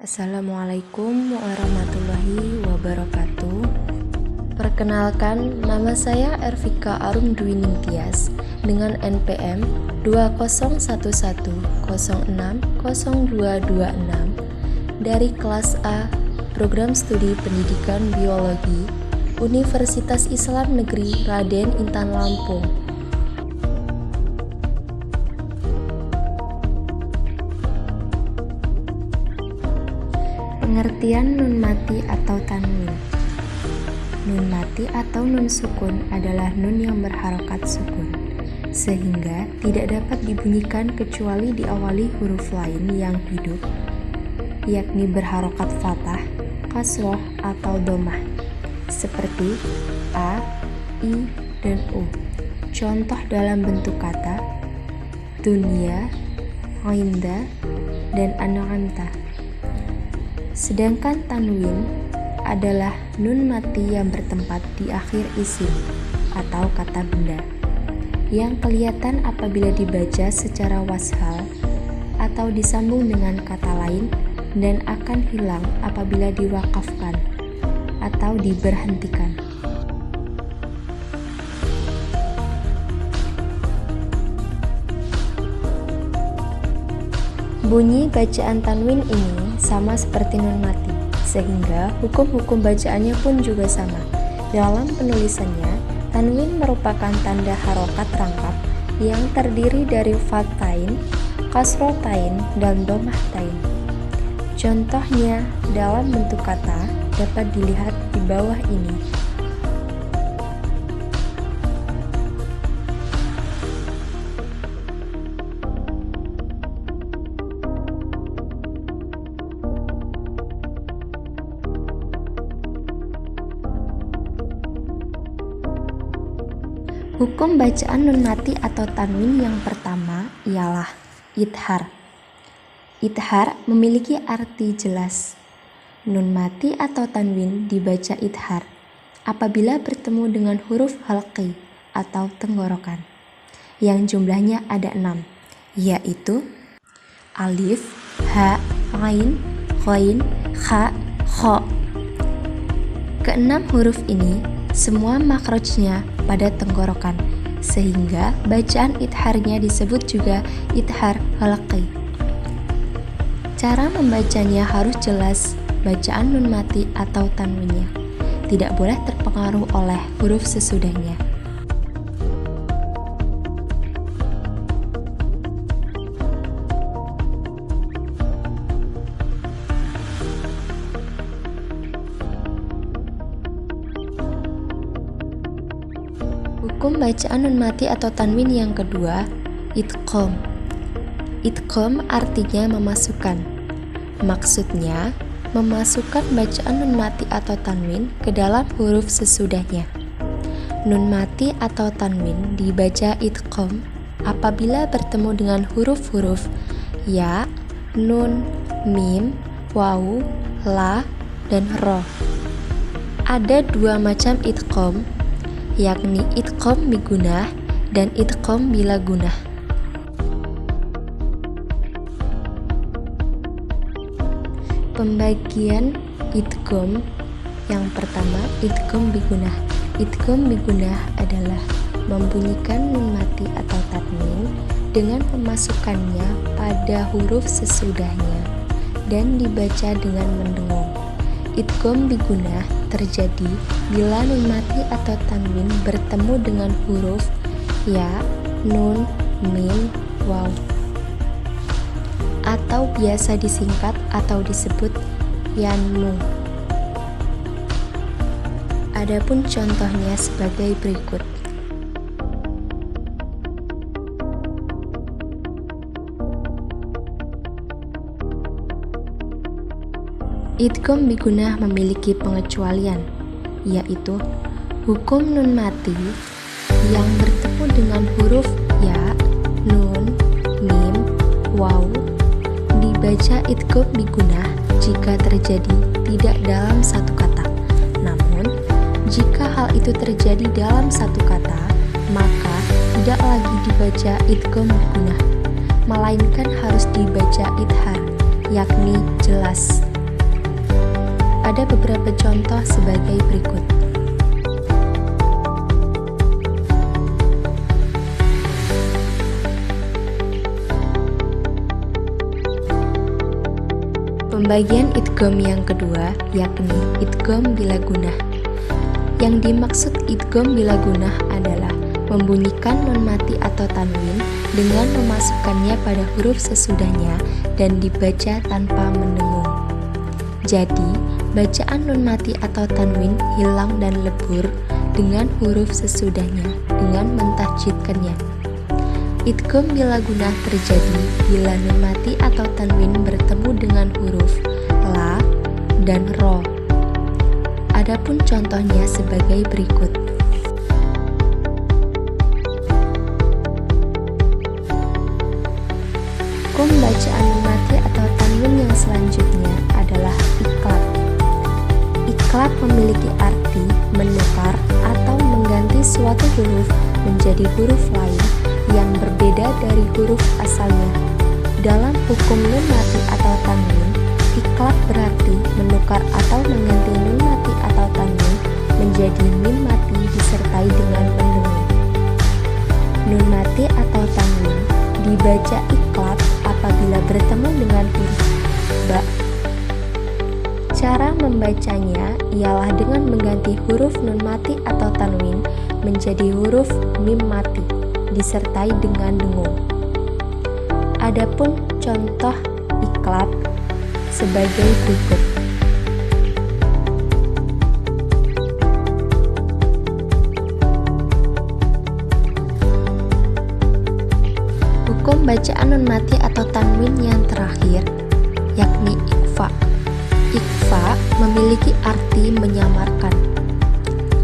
Assalamualaikum warahmatullahi wabarakatuh. Perkenalkan, nama saya Ervika Arum Dwi Ningtyas dengan NPM 2011060226 dari kelas A Program Studi Pendidikan Biologi Universitas Islam Negeri Raden Intan Lampung. Pengertian nun mati atau tanwin. Nun mati atau nun sukun adalah nun yang berharokat sukun, sehingga tidak dapat dibunyikan kecuali diawali huruf lain yang hidup, yakni berharokat fathah, kasroh, atau domah, seperti a, i, dan u. Contoh dalam bentuk kata dunia, inda, dan an'amta. Sedangkan tanwin adalah nun mati yang bertempat di akhir isim atau kata benda, yang kelihatan apabila dibaca secara washal atau disambung dengan kata lain dan akan hilang apabila diwakafkan atau diberhentikan. Bunyi bacaan tanwin ini sama seperti nun mati, sehingga hukum-hukum bacaannya pun juga sama. Dalam penulisannya, tanwin merupakan tanda harokat rangkap yang terdiri dari fathain, kasrotain, dan domahtain. Contohnya dalam bentuk kata dapat dilihat di bawah ini. Hukum bacaan nun mati atau tanwin yang pertama ialah idhar. Idhar memiliki arti jelas. Nun mati atau tanwin dibaca idhar apabila bertemu dengan huruf halqi atau tenggorokan, yang jumlahnya ada 6, yaitu alif, ha, ain, ghain, kha, kha. Keenam huruf ini semua makhrajnya pada tenggorokan, sehingga bacaan idharnya disebut juga idhar halqi. Cara membacanya harus jelas bacaan nun mati atau tanwinnya, tidak boleh terpengaruh oleh huruf sesudahnya. Hukum bacaan nun mati atau tanwin yang kedua, idgham. Idgham artinya memasukkan. Maksudnya, memasukkan bacaan nun mati atau tanwin ke dalam huruf sesudahnya. Nun mati atau tanwin dibaca idgham apabila bertemu dengan huruf-huruf ya, nun, mim, waw, la, dan ro. Ada dua macam idgham, yakni idgham bigunah dan idgham bila gunah. Pembagian idgham yang pertama, idgham bigunah. Idgham bigunah adalah membunyikan nun mati atau tanwin dengan memasukkannya pada huruf sesudahnya dan dibaca dengan mendengung. Idgham bigunah terjadi bila nun mati atau tanwin bertemu dengan huruf ya, nun, mim, waw, atau biasa disingkat atau disebut yanmu. Adapun contohnya sebagai berikut. Idgham bigunah memiliki pengecualian, yaitu hukum nun mati yang bertemu dengan huruf ya, nun, mim, waw dibaca idgham bigunah jika terjadi tidak dalam satu kata. Namun, jika hal itu terjadi dalam satu kata, maka tidak lagi dibaca idgham bigunah, melainkan harus dibaca idhar, yakni jelas. beberapa contoh sebagai berikut. Pembagian idgham yang kedua yakni idgham bila gunah. Yang dimaksud idgham bila gunah adalah membunyikan nun mati atau tanwin dengan memasukkannya pada huruf sesudahnya dan dibaca tanpa mendengung. Jadi, bacaan nun mati atau tanwin hilang dan lebur dengan huruf sesudahnya dengan mentahjidkannya. Idgham bila gunah terjadi bila nun mati atau tanwin bertemu dengan huruf la dan ro. Adapun contohnya sebagai berikut. Hukum bacaan nun mati atau tanwin yang selanjutnya adalah iqlab. Iqlab memiliki arti menukar atau mengganti suatu huruf menjadi huruf lain yang berbeda dari huruf asalnya. Dalam hukum nun mati atau tanwin, iqlab berarti menukar atau mengganti nun mati atau tanwin menjadi mim mati disertai dengan mendengung. Nun mati atau tanwin dibaca iqlab apabila bertemu dengan huruf ba. Cara membacanya ialah dengan mengganti huruf nun mati atau tanwin menjadi huruf mim mati disertai dengan dengung. Adapun contoh iqlab sebagai berikut. Hukum bacaan nun mati atau tanwin yang terakhir yakni ikhfa. Ikhfa memiliki arti menyamarkan.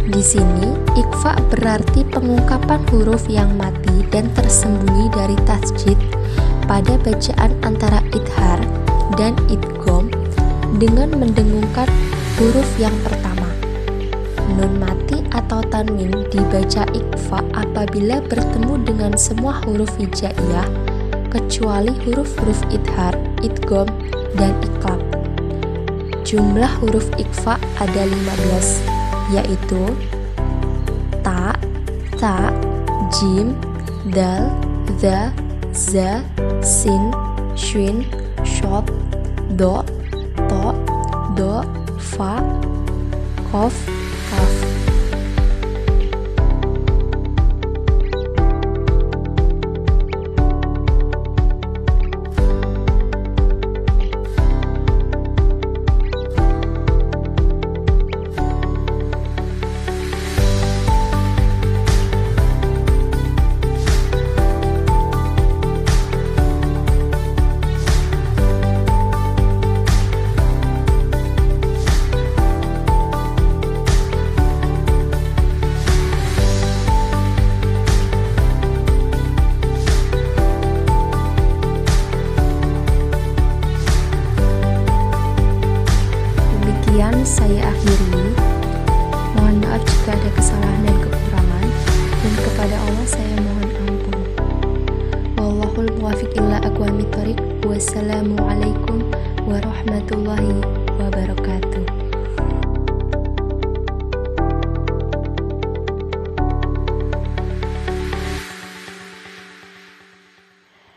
Di sini, ikhfa berarti pengungkapan huruf yang mati dan tersembunyi dari tasjid pada bacaan antara idhar dan idgham dengan mendengungkan huruf yang pertama. Nun mati atau tanwin dibaca ikhfa apabila bertemu dengan semua huruf hijaiyah kecuali huruf-huruf idhar, idgham, dan iqlab. Jumlah huruf ikhfa ada 15, yaitu ta, ta, jim, dal, za, za, sin, shin, shod, do, to, do, fa, kof, kaf. Saya akhiri. Mohon maaf jika ada kesalahan dan kekurangan, dan kepada Allah saya mohon ampun. Wallahul muwaffiq ila aqwamit thoriq. Wassalamualaikum warahmatullahi wabarakatuh.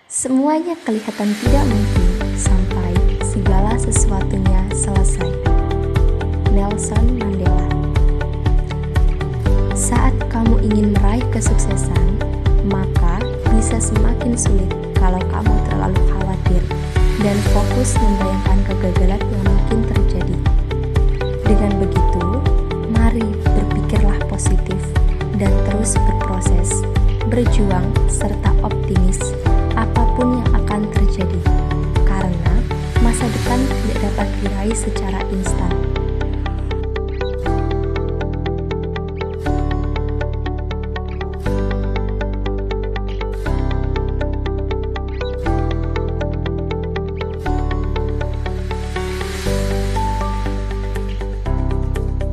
Semuanya kelihatan tidak mungkin sampai segala sesuatunya selesai. Nelson Mandela. Saat kamu ingin meraih kesuksesan, maka bisa semakin sulit kalau kamu terlalu khawatir dan fokus membayangkan kegagalan yang mungkin terjadi. Dengan begitu, mari berpikirlah positif dan terus berproses, berjuang, serta optimis apapun yang akan terjadi, karena masa depan tidak dapat diraih secara instan.